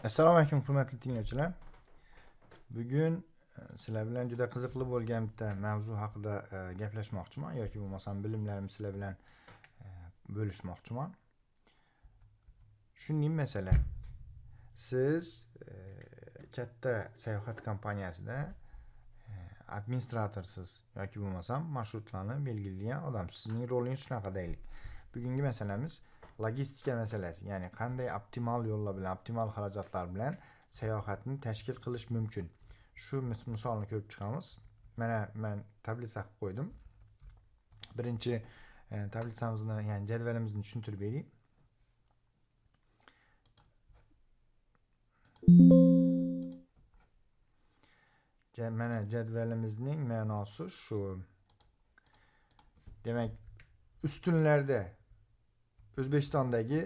Assalomu alaykum hurmatli tinglovchilar. Bugun sizlar bilan juda qiziqli bo'lgan bitta mavzu haqida gaplashmoqchiman yoki bo'lmasam bilimlarimni sizlar bilan bo'lishmoqchiman. Shuning masala, siz katta sayohat kompaniyasida administratorsiz yoki bo'lmasam marshrutlarni belgilagan odamsiz. Sizning rolingiz shunaqa deylik. Bugungi masalamiz logistika masalasi, ya'ni qanday optimal yo'llar bilan, optimal xarajatlar bilan sayohatni tashkil qilish mumkin. Shu misolni ko'rib chiqamiz. Mana men tablitsa qilib qo'ydim. Birinchi tablitsamizni, ya'ni jadvalimizni tushuntirib beraylik. Mana jadvalimizning ma'nosi shu. Demak, ustunlarda O'zbekistondagi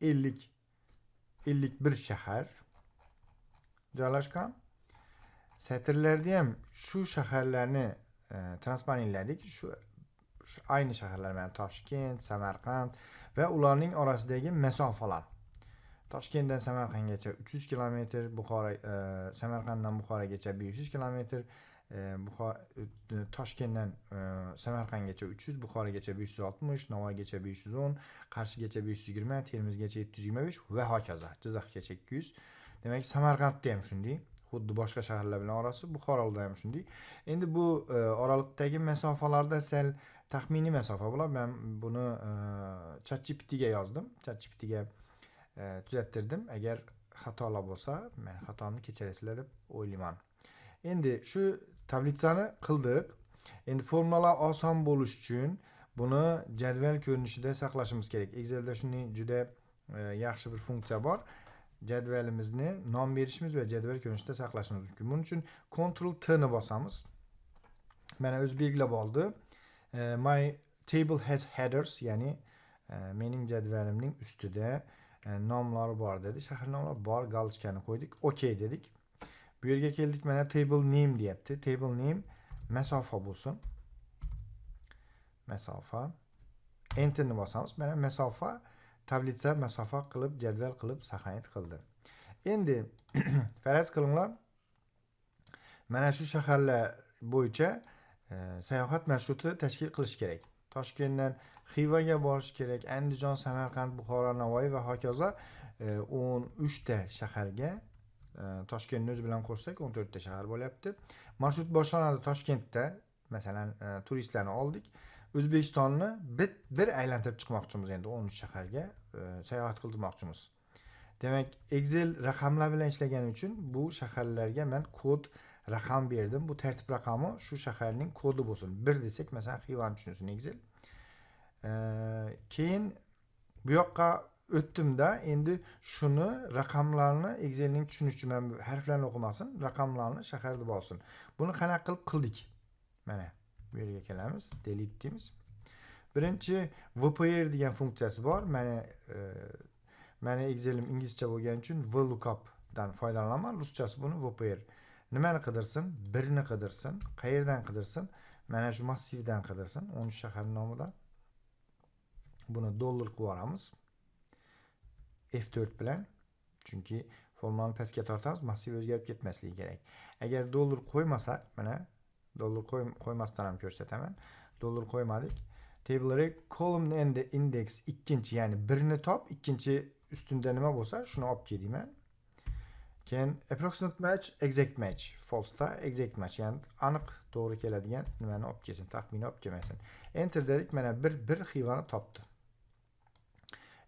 51 shahar joylashgan. Satrlarda ham shu shaharlarni transparentladik. Shu ayni shaharlar, mana Toshkent, Samarqand va ularning orasidagi masofalar. Toshkentdan Samarqandgacha 300 km, Samarqanddan Buxorogacha 500 km, Toshkentdan Samarqandgacha 300, Buxorogacha 560, Navoiygacha 510, Qarshigacha 520, Termizgacha 725 va hokazo. Jizzaxgacha 200. Demak, Samarqandda ham shunday. Xuddi boshqa shaharlar bilan orasi, Buxoroda ham shunday. Endi bu oraliqdagi masofalarda sal taxminiy masofa bo'ladi. Men buni ChatGPTga yozdim. ChatGPTga tuzattirdim. Agar xatolar bo'lsa, men xatomni kechirasizlar deb o'ylayman. Endi shu tablitsani qildik. Endi formulalar oson bo'lish uchun buni jadval ko'rinishida saqlashimiz kerak. Excelda shunday juda yaxshi bir funksiya bor. Jadvalimizni nom berishimiz va jadval ko'rinishida saqlashimiz mumkin. Buning uchun Ctrl T ni bosamiz. Mana o'zi belgilab oldi. My table has headers, ya'ni mening jadvalimning ustida nomlari bor dedi. Shahar nomlari bor, galchkani qo'ydik. OK dedik. Bu yerga keldik, mana table name deyapti. Table name masofa bo'lsin. Masofa. Enter ni bosamiz. Mana masofa tablitsa masofa qilib, jadval qilib saqlanib qildi. Endi faraz qilinglar, mana shu shaharlar bo'yicha sayohat marshruti tashkil qilish kerak. Toshkentdan Xivaga borish kerak, Andijon, Samarqand, Buxoro, Navoiy va hokazo 13 ta shaharga, Toshkentni o'zi bilan qo'shsak 14 ta shahar bo'lyapti. Marshrut boshlanadi Toshkentda, masalan, turistlarni oldik. O'zbekistonni bir aylantirib chiqmoqchimiz, endi 13 shaharga sayohat qilmoqchimiz. Demak, Excel raqamlar bilan ishlagani uchun bu shaharlarga men kod raqam berdim. Bu tartib raqami shu shaharning kodi bo'lsin. 1 desak, masalan, Xivani tushunsin Excel. Keyin bu yoqqa o'tdimda, endi shuni raqamlarni Excelning tushunishi, men harflarni o'qimasin, raqamlarni shahar deb olsin. Buni qanaqa qilib qildik? Mana bu yerga kelamiz, delete deymiz. Birinchi VPR degan funksiyasi bor. Mana Excelim inglizcha bo'lgani uchun VLOOKUP dan foydalanaman. Ruschasi buni VPR. Nimani qidirsin? Birni qidirsin. Qayerdan qidirsin? Mana shu massivdan qidirsin. 13 shahar nomidan. Buni dollar qilib olamiz. F4 bilan. Chunki formulani pastga tortamiz, massiv o'zgarib ketmasligi kerak. Agar dollar qo'ymasak, mana dollar qo'ymasdan ham ko'rsataman. Dollar qo'ymadik. Table column and index ikkinchi, ya'ni birni top, ikkinchi ustunda nima bo'lsa, shuni olib kelayman. Keyin approximate match, exact match, false da exact match, ya'ni aniq to'g'ri keladigan nimani olib kelsin, taxmini olib kelmasin. Enter dedik, mana bir xivani topdi.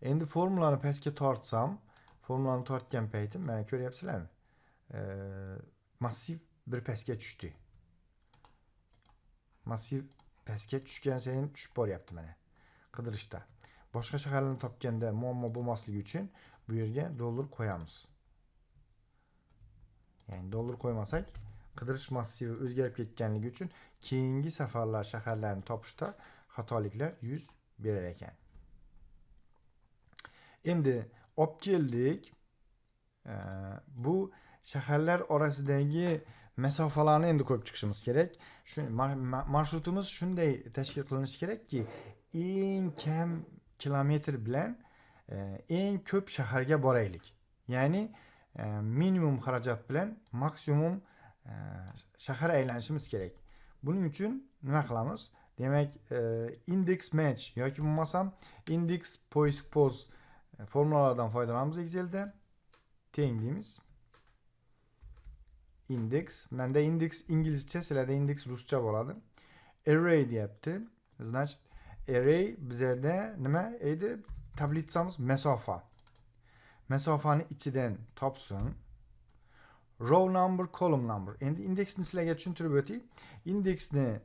Endi formulani pastga tortsam, formulani tortgan paytim, mana ko'ryapsizlarmi? Massiv bir pastga tushdi. Massiv pastga tushgan sayin tushib boryapti mana qidirishda. Boshqa shaharlarni topganda muammo bo'lmasligi uchun bu yerga dollar qo'yamiz. Ya'ni dollar qo'ymasak, qidirish massivi o'zgarib ketganligi uchun keyingi safarlar shaharlarni topishda xatoliklar yuz berar ekan. Endi olib keldik. Bu shaharlar orasidagi masofalarni endi ko'p chiqishimiz kerak. Shu marshrutimiz shunday tashkil qilinishi kerakki, eng kam kilometr bilan eng ko'p shaharga boraylik. Ya'ni minimum xarajat bilan maksimum shahar aylanishimiz kerak. Buning uchun nima qilamiz? Demak, index match yoki bo'lmasam index poisk pos formulalardan foydalanamiz Excel'da. Teng deymiz. Index. Menda index İngilizce, sizlarda index Rusça bo'ladi. Array deyapti. Значит, array bizada nima edi? Tablitsamiz masofa. Masofani ichidan topsin. Row number, column number. Endi indeksni sizlarga tushuntirib o'tay. Indeksni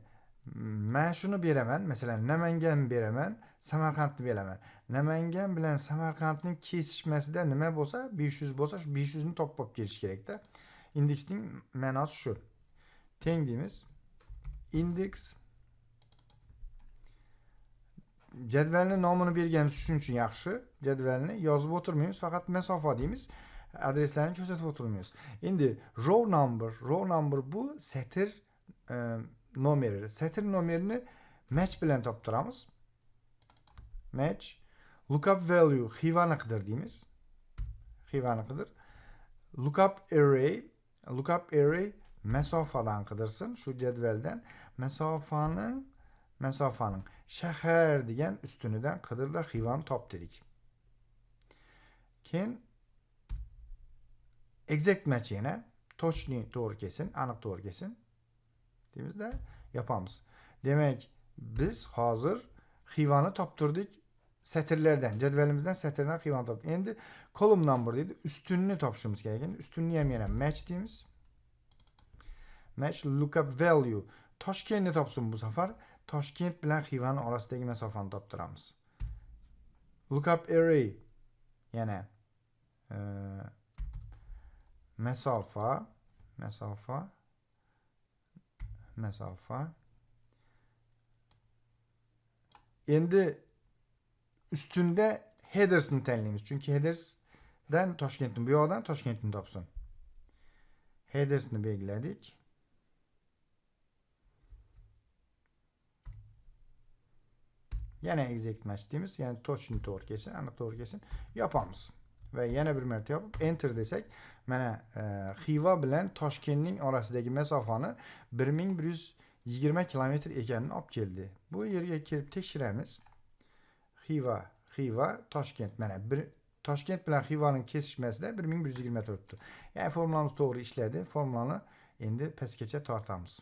men shuni beraman. Masalan, Namangan beraman, Samarqandni beraman. Namangan bilan Samarqandning kesishmasida nima bo'lsa, 500 bo'lsa, shu 500 ni topib kelish kerak-da. Indeksning ma'nosi shu. Teng deymiz. Index jadvalni nomini berganimiz shuning uchun yaxshi. Jadvalni yozib o'tirmaymiz, faqat masofa deymiz. Adreslarni ko'rsatib o'tirmaymiz. Endi row number bu satr nomeri. Satr nomerini match bilan toptiramiz. Match lookup value xivani qidir deymiz. Xivani qidir. Lookup array masofadan qidirsin. Shu jadvaldan masofaning shahar degan ustunidan qidirda xivani top dedik. Keyin exact match yana точный to'g'ri kelsin, aniq to'g'ri kelsin deymizda yapamiz. Demak, biz hozir xivani toptirdik satrlardan, jadvalimizdan satrdan xivani topdik. Endi column number deydi, ustunni topishimiz kerak. Endi ustunni ham yana match deymiz. Match lookup value Toshkentni topsin bu safar. Toshkent bilan xivani orasidagi masofani toptiramiz. Lookup array yana masofa endi ustunda headersni tanlaymiz. Chunki headersdan Toshkentni bu yoqdan Toshkentni topsin. Headersni belgiladik. Yana exact match deymiz. Yani точно to'g'ri kelsin, aniq to'g'ri kelsin yapamiz. Va yana bir marta yopib enter desak, mana Xiva bilan Toshkentning orasidagi masofani 1120 kilometr ekanini olib keldi. Bu yerga kelib tekshiramiz. Xiva Toshkent mana Toshkent bilan Xivaning kesishmasida 1120 turibdi. Ya'ni formulamiz to'g'ri ishladi. Formulani endi pastgacha tortamiz.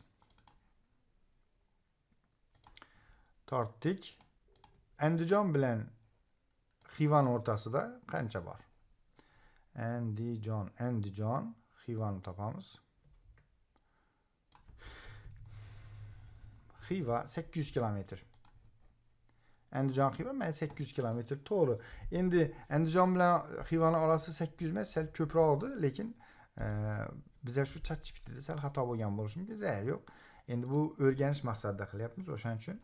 Tortdik. Andijon bilan Xivan o'rtasida qancha bor? Andijon Xivani topamiz. Xiva 800 kilometr. Andijon Xiva mana 800 kilometr to'g'ri. Endi Andijon bilan Xivani orasi 800 emas, sal ko'proqdi, lekin bizlar shu ChatGPTda sal xato bo'lgan bo'lishi mumkin, zarar yo'q. Endi bu o'rganish maqsadida qilyapmiz, o'shaning uchun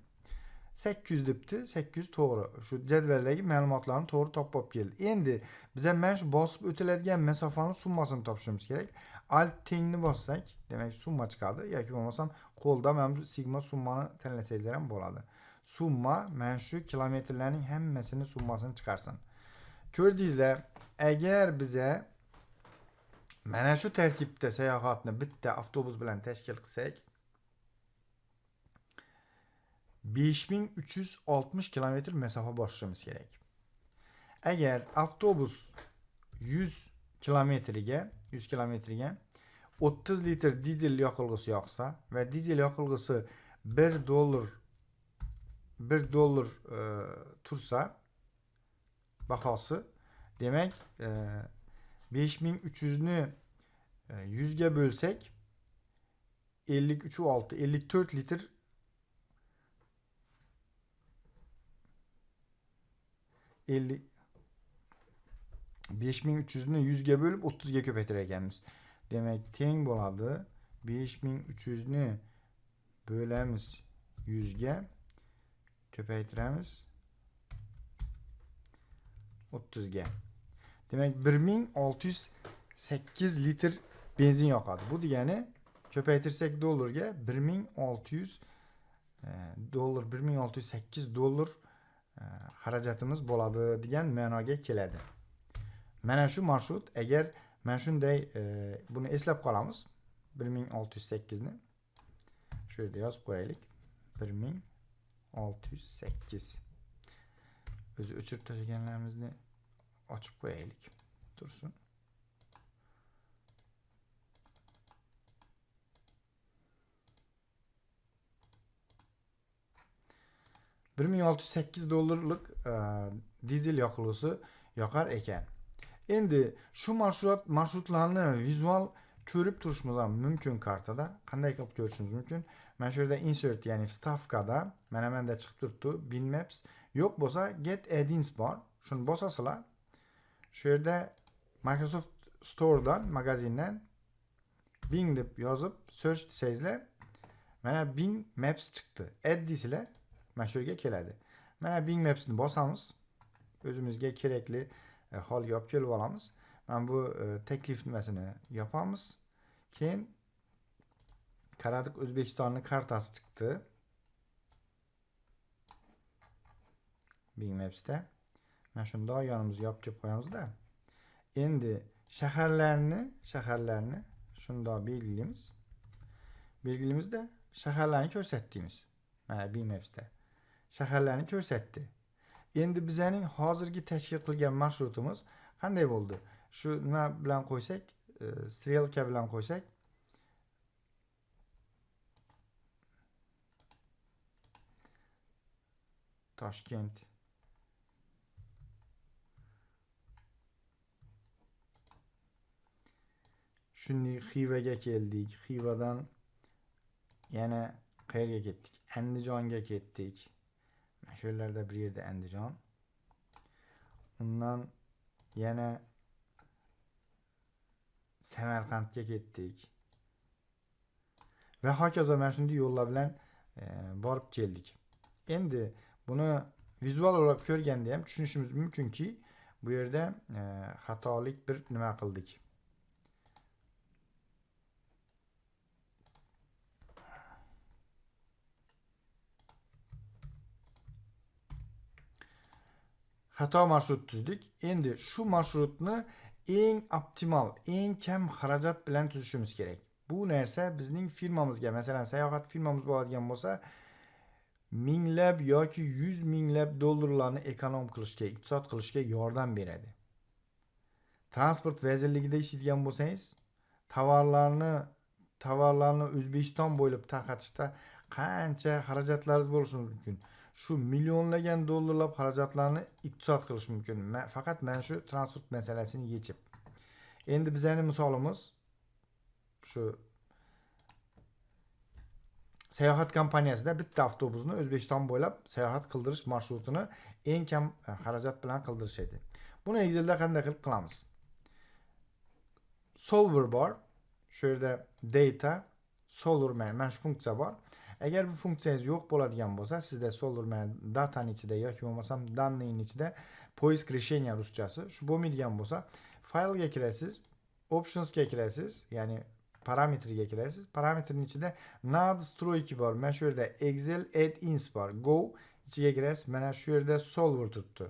800 debdi, 800 to'g'ri. Shu jadvaldagi ma'lumotlarni to'g'ri topib keldi. Endi biza mana shu bosib o'tiladigan masofani summasini topishimiz kerak. Alt tengni bossak, demak summa chiqadi yoki bo'lmasam qo'lda mana bu sigma summani tanlasangizlar ham bo'ladi. Summa mana shu kilometrlarning hammasini summasini chiqarsin. Ko'rdingizlar, agar biza mana shu tartibda sayohatni bitta avtobus bilan tashkil qilsak, 5360 kilometr masofa bosishimiz kerak. Agar avtobus 100 kilometrga 30 litr dizel yoqilg'isi yoqsa va dizel yoqilg'isi $1 tursa bahosi, demak 5300 ni 100 ga bo'lsak 54 litr 5300 ni 100 ga bo'lib 30 ga ko'paytirar ekanmiz. Demak, teng bo'ladi 5300 ni bo'lamiz 100 ga ko'paytiramiz 30 ga. Demak, 1608 litr benzin yoqadi. Bu degani ko'paytirsak dollarga 1608 dollar xarajatimiz bo'ladi degan ma'noga keladi. Mana shu marshrut agar Men shunday buni eslab qolamiz. 1608 ni shu yerda yozib qo'yaylik. 1608. O'zi o'chirib tashlaganlarimizni ochib qo'yaylik. Tursin. $1608 dizel yoqilg'isi yoqar ekan. Endi shu marshrutlarni vizual ko'rib turishimiz ham mumkin kartada. Qanday qilib ko'rishimiz mumkin? Mana shu yerda insert, ya'ni vstavkada mana menda chiqib turibdi Bing Maps. Yo'q bo'lsa Get Add-ins bor. Shuni bosasizlar. Shu yerda Microsoft Store'dan, magazindan Bing deb yozib search desangizlar, mana Bing Maps chiqdi. Add deysizlar, mana shu yerga keladi. Mana Bing Maps'ni bosamiz. O'zimizga kerakli holga olib kelib olamiz. Mana bu taklif nimasini yapamiz. Keyin qaradik, O'zbekistonning kartasi chiqdi. Bing Maps'da. Mana shunday yonimizga olib kelib qo'yamiz-da. Endi shaharlarni shunday belgilaymiz. Belgilaymizda shaharlarni ko'rsatdimiz. Mana Bing Maps'da. Shaharlarni ko'rsatdi. Endi bizning hozirgi tashkil qilgan marshrutimiz qanday bo'ldi? Shu nima bilan qo'ysak, strelka bilan qo'ysak, Toshkent, shunday Xivaga keldik. Xivadan yana qayerga ketdik? Andijonga ketdik. Mana shu yerlarda bir yerda Andijon. Undan yana Samarqandga ketdik. Va hokazo mana shunday yo'llar bilan borib keldik. Endi buni vizual olarak ko'rganda ham tushunishimiz mumkinki, bu yerda xatolik bir nima qildik. Xato marshrut tuzdik. Endi shu marshrutni eng optimal, eng kam xarajat bilan tuzishimiz kerak. Bu narsa bizning firmamizga, masalan, sayohat firmamiz bo'ladigan bo'lsa, minglab yoki 100 minglab dollarlarni ekonom qilishga, iqtisod qilishga yordam beradi. Transport vazirligida ishlaydigan bo'lsangiz, tovarlarni O'zbekiston bo'ylab tarqatishda qancha xarajatlaringiz bo'lishi mumkin. Shu millionlagan dollarlab xarajatlarni iqtisod qilish mumkin. Faqat mana shu transport masalasini yechib. Endi bizning misolimiz shu sayohat kompaniyasida bitta avtobusni O'zbekiston bo'ylab sayohat qildirish marshrutini eng kam xarajat bilan qildirishadi. Buni Excelda qanday qilib qilamiz? Solver bor. Shu yerda data solver mana shu funksiya bor. Agar bu funksiyangiz yo'q bo'ladigan bo'lsa, sizda solver dataning ichida yoki bo'lmasam данныйning ichida poisk решения ruschasi shu bo'lmaydigan bo'lsa, faylga kirasiz, optionsga kirasiz, ya'ni parametrga kirasiz. Parametrning ichida nadstroyki bor. Mana shu yerda Excel add-ins bor. Go ichiga kirasiz. Mana shu yerda solver turibdi.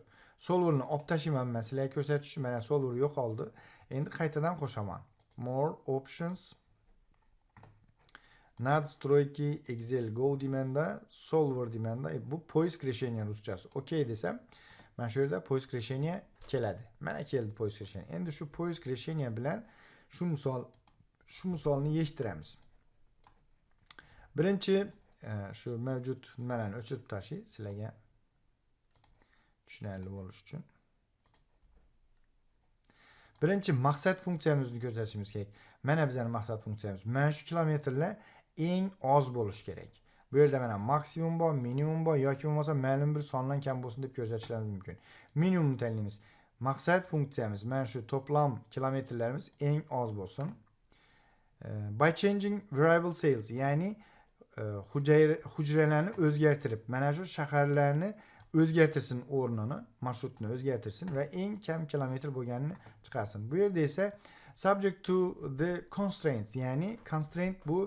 Solverni olib tashlayman, men sizlarga ko'rsatish uchun. Mana solver yo'qoldi. Endi qaytadan qo'shaman. More options, nadstroyki, Excel Go demanda, solver demanda. Bu poisk решения ruschasi. Okay desam, mana shu yerda poisk решения keladi. Mana keldi poisk решения. Endi shu poisk решения bilan shu misolni yechtiramiz. Birinchi shu mavjud nimalarni o'chirib tashlay, sizlarga tushunarli bo'lish uchun. Birinchi maqsad funksiyamizni ko'rsatishimiz kerak. Mana bizning maqsad funksiyamiz. Mana shu kilometrlar eng oz bo'lish kerak. Bu yerda mana maksimum bor, minimum bor yoki bo'lmasa ma'lum bir sondan kam bo'lsin deb ko'rsatishimiz mumkin. Minimum tanlaymiz. Maqsad funksiyamiz mana shu to'plam kilometrlarimiz eng oz bo'lsin. By changing variable sales, ya'ni hujralarni o'zgartirib, mana shu shaharlarni o'zgartirsin, o'rnini, marshrutni o'zgartirsin va eng kam kilometr bo'lganini chiqarsin. Bu yerda esa subject to the constraints, ya'ni constraint bu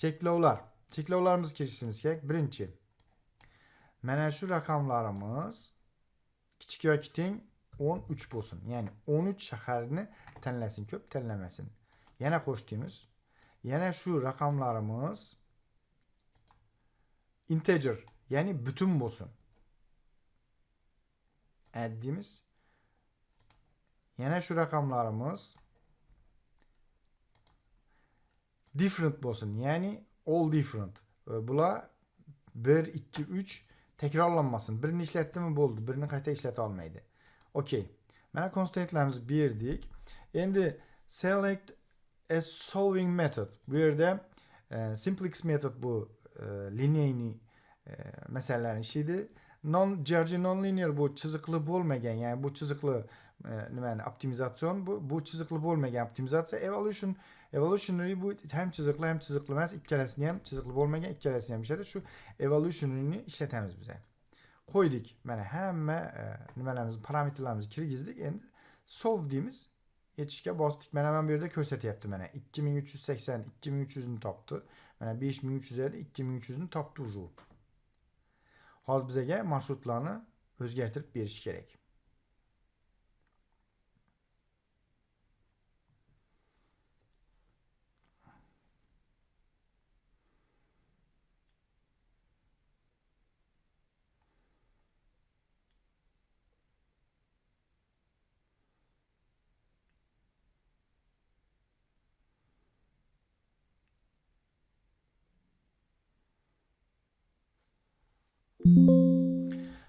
cheklovlar. Cheklovlarimiz kirishimiz kerak. Birinchi, mana shu raqamlarimiz kichik yoki teng 13 bo'lsin. Ya'ni 13 shaharni tanlasin, ko'p tanlamasin. Yana qo'sh deymiz. Yana shu raqamlarimiz integer, ya'ni butun bo'lsin. Add deymiz. Yana shu raqamlarimiz different bo'lsin, ya'ni all different. Bular 1, 2, 3 takrorlanmasın. Birini ishlatdimi bo'ldi, birini qayta ishlata olmaydi. Okay. Mana constraintlarimizni berdik. Endi select a solving method. Bu yerda simplex method bu linear masalalarni ishlaydi. Non-George non-linear bu chiziqli bo'lmagan, ya'ni bu chiziqli nimani optimizatsion, bu chiziqli bo'lmagan optimizatsiya. Evolutionary bu ham chiziqli emas, ikkalasini ham chiziqli bo'lmagan, ikkalasini ham ishlatadi. Shu evolutionaryni ishlatamiz biz. Qo'ydik. Mana hamma nimalarimizni, parametrlarimizni kirgizdik. Endi solve deymiz. Yetishga bosdik. Mana bu yerda ko'rsatyapti mana 2380 2300 ni topdi. Mana 5300 edi, 2300 ni topdi uju. Hozir bizga marshrutlarni o'zgartirib berish kerak.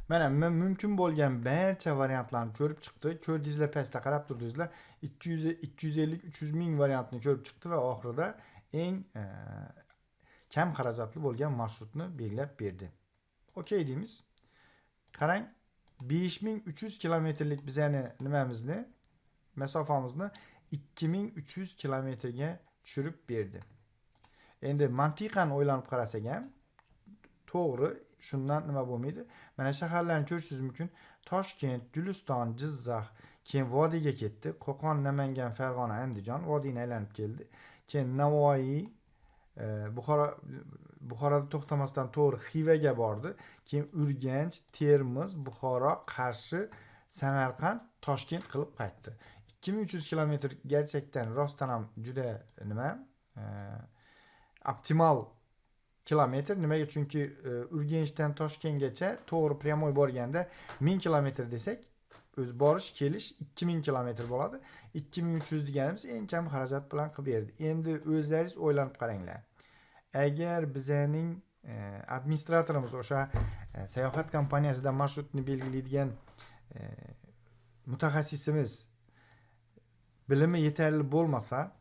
Mana mumkin bo'lgan barcha variantlarni ko'rib chiqdi. Ko'rdingizlar, pastda qarab turdingizlar. 250-300 ming variantni ko'rib chiqdi va oxirida eng kam xarajatli bo'lgan marshrutni belgilab berdi. Okay deymiz. Qarang, 5300 kilometrlik bizani nimamizni, masofamizni 2300 kilometrga tushirib berdi. Endi mantiqan o'ylanib qarasak ham to'g'ri, shundan nima bo'lmaydi. Mana shaharlarni ko'rishingiz mumkin. Toshkent, Guliston, Jizzax, keyin Vodiyga ketdi. Qo'qon, Namangan, Farg'ona, Andijon vodiyni aylanib keldi. Keyin Navoiy, Buxoroda to'xtamasdan to'g'ri Xivaga bordi. Keyin Urganch, Termiz, Buxoro, Qarshi, Samarqand, Toshkent qilib qaytdi. 2300 kilometr gerçekten rostdan ham juda nima? Optimal kilometr. Nimaga? Chunki Urganchdan Toshkentgacha to'g'ri pryamoy borganda 1000 kilometr desak, o'z borish kelish 2000 kilometr bo'ladi. 2300 deganimiz eng kam xarajat bilan qilib berdi. Endi o'zlaringiz o'ylanib qaranglar. Agar bizning administratorimiz o'sha sayohat kompaniyasida marshrutni belgilaydigan mutaxassisimiz bilimi yetarli bo'lmasa,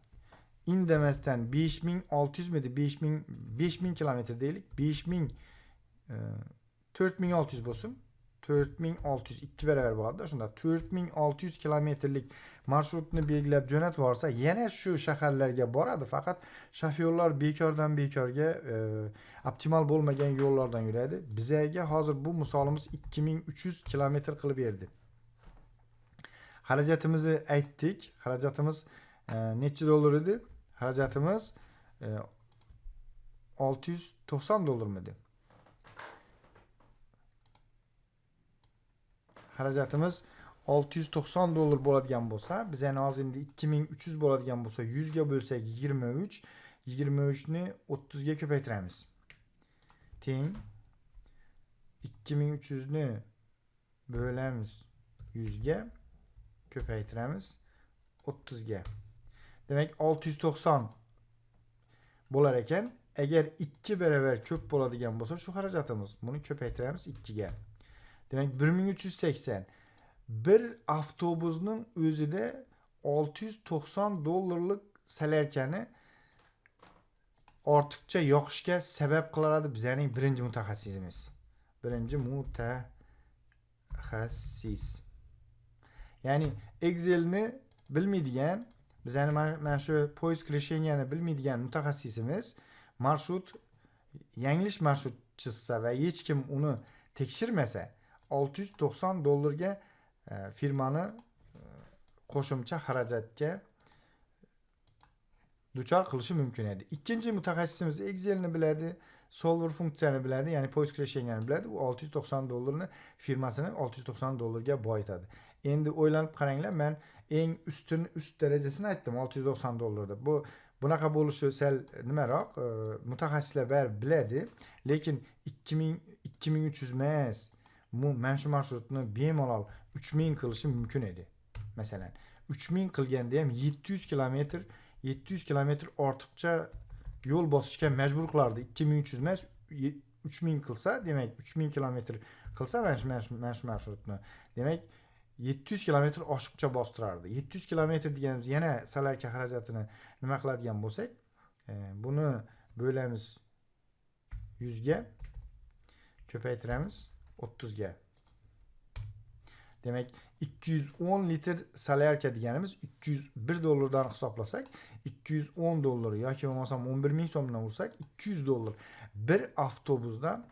indamasdan 5600 miydi? 5000 kilometr deylik. 4600 bo'lsin. 4600 2 baravar bo'ladi. Shunda 4600 kilometrlik marshrutni belgilab jo'natib yuborsa, yana shu shaharlarga boradi. Faqat shofyorlar bekordan bekorga optimal bo'lmagan yo'llardan yuradi. Bizga hozir bu misolimiz 2300 kilometr qilib berdi. Xarajatimizni aytdik. Xarajatimiz necha dollar edi? Xarajatimiz 690 dollarmidi? Xarajatimiz 690 dollar bo'ladigan bo'lsa, biz yana hozir endi 2300 bo'ladigan bo'lsa, 100 ga bo'lsak 23, 23 ni 30 ga ko'paytiramiz. Teng 2300 ni bo'lamiz 100 ga ko'paytiramiz 30 ga. Demek 690 bo'lar ekan. Agar 2 baravar ko'p bo'ladigan bo'lsa, shu xarajatimiz. Buni ko'paytiramiz 2 ga. Demek 1380. Bir avtobusning o'zida 690 dollarlik salarkani ortiqcha yoqishga sabab qiladi bizning birinchi mutaxassisimiz. Birinchi mutaxassis. Ya'ni Excel'ni bilmaydigan, bizani mana shu poisk решенияni bilmaydigan mutaxassisimiz marshrut yanglish marshrut chizsa va hech kim uni tekshirmasa 690 dollarga firmani qo'shimcha xarajatga duchor qilishi mumkin edi. Ikkinchi mutaxassisimiz Excel'ni biladi, solver funksiyani biladi, ya'ni poisk решенияni biladi. U 690 dollarni firmasini 690 dollarga boyitadi. Endi o'ylanib qaranglar, men eng üst derecesini aytdim, $690. Bunaqa bo'lishi sal nimaroq, mutaxassislar baribir biladi, lekin 2300 emas. Men shu marshrutni bemalol 3000 qilishim mumkin edi. Masalan, 3000 qilganda ham 700 kilometr ortiqcha yo'l bosishga majbur qilardi. 2300 emas, 3000 qilsa, demak 3000 kilometr qilsa men shu marshrutni, demak 700 kilometr oshiqcha bostirardi. 700 kilometr deganimiz yana salarka xarajatini nima qiladigan bo'lsak, buni bo'lamiz 100 ga, ko'paytiramiz 30 ga. Demak 210 litr salyarka deganimiz $201 dan hisoblasak, $210 yoki bo'lmasam 11000 so'mdan ursak, $200. Bir avtobusda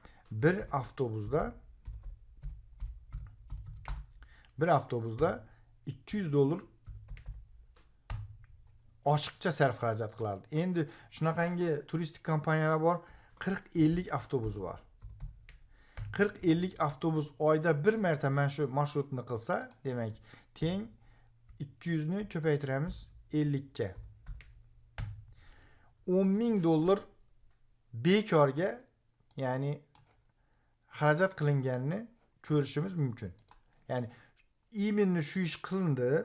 $200 oshiqcha sarf xarajat qilardi. Endi shunaqangi turistik kompaniyalar bor, 40-50 avtobus bor. 40-50 avtobus oyda bir marta men shu marshrutni qilsa, demak teng 200 ni ko'paytiramiz 50 ga. $10,000 bekorga, ya'ni xarajat qilinganini ko'rishimiz mumkin. Ya'ni именно shu ish qilindi.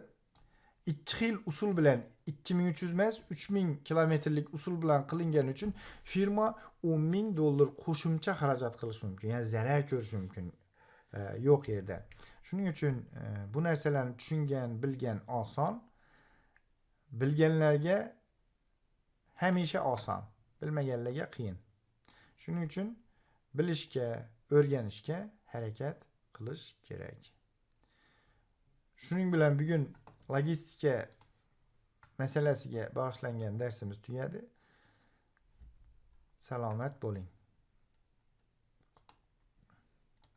Ikki xil usul bilan 2300 emas, 3000 kilometrlik usul bilan qilingani uchun firma $10,000 qo'shimcha xarajat qilishi mumkin. Ya'ni zarar ko'rishi mumkin yo'q yerda. Shuning uchun bu narsalarni tushungan, bilgan oson. Bilganlarga hamisha oson, bilmaganlarga qiyin. Shuning uchun bilishga, o'rganishga harakat qilish kerak. Shuning bilan bugun logistika masalasiga bag'ishlangan darsimiz tugadi. Salomat bo'ling.